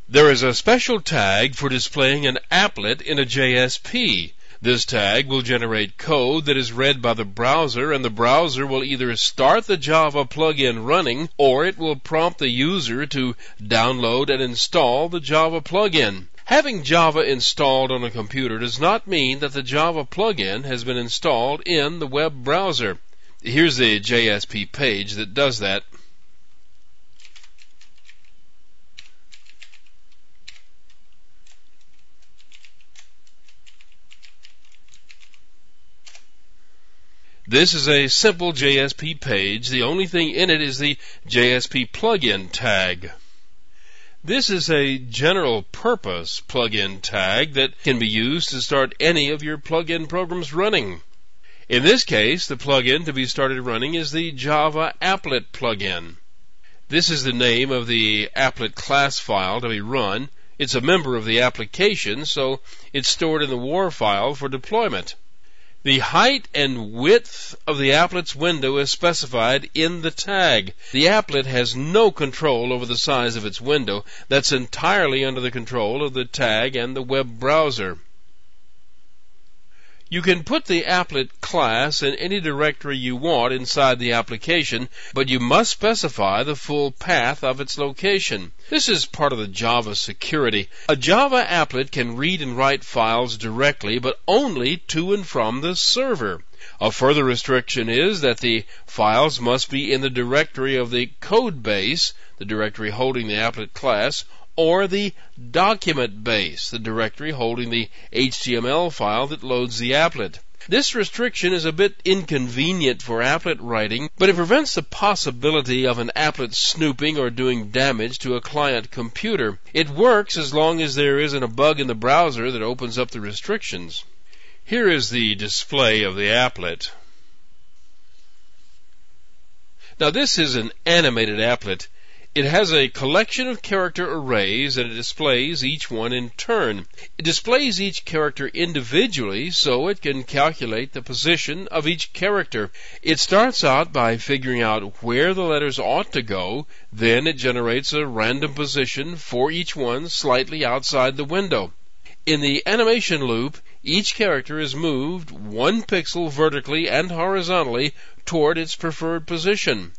There is a special tag for displaying an applet in a JSP. This tag will generate code that is read by the browser, and the browser will either start the Java plugin running, or it will prompt the user to download and install the Java plugin. Having Java installed on a computer does not mean that the Java plugin has been installed in the web browser. Here's the JSP page that does that. This is a simple JSP page. The only thing in it is the JSP plugin tag. This is a general purpose plugin tag that can be used to start any of your plugin programs running. In this case, the plugin to be started running is the Java Applet plugin. This is the name of the applet class file to be run. It's a member of the application, so it's stored in the WAR file for deployment. The height and width of the applet's window is specified in the tag. The applet has no control over the size of its window. That's entirely under the control of the tag and the web browser. You can put the applet class in any directory you want inside the application, but you must specify the full path of its location. This is part of the Java security. A Java applet can read and write files directly, but only to and from the server. A further restriction is that the files must be in the directory of the code base, the directory holding the applet class, or the document base, the directory holding the HTML file that loads the applet. This restriction is a bit inconvenient for applet writing, but it prevents the possibility of an applet snooping or doing damage to a client computer. It works as long as there isn't a bug in the browser that opens up the restrictions. Here is the display of the applet. Now this is an animated applet. It has a collection of character arrays, and it displays each one in turn. It displays each character individually so it can calculate the position of each character. It starts out by figuring out where the letters ought to go, then it generates a random position for each one slightly outside the window. In the animation loop, each character is moved 1 pixel vertically and horizontally toward its preferred position.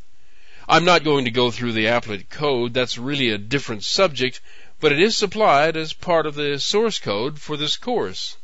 I'm not going to go through the applet code. That's really a different subject, but it is supplied as part of the source code for this course.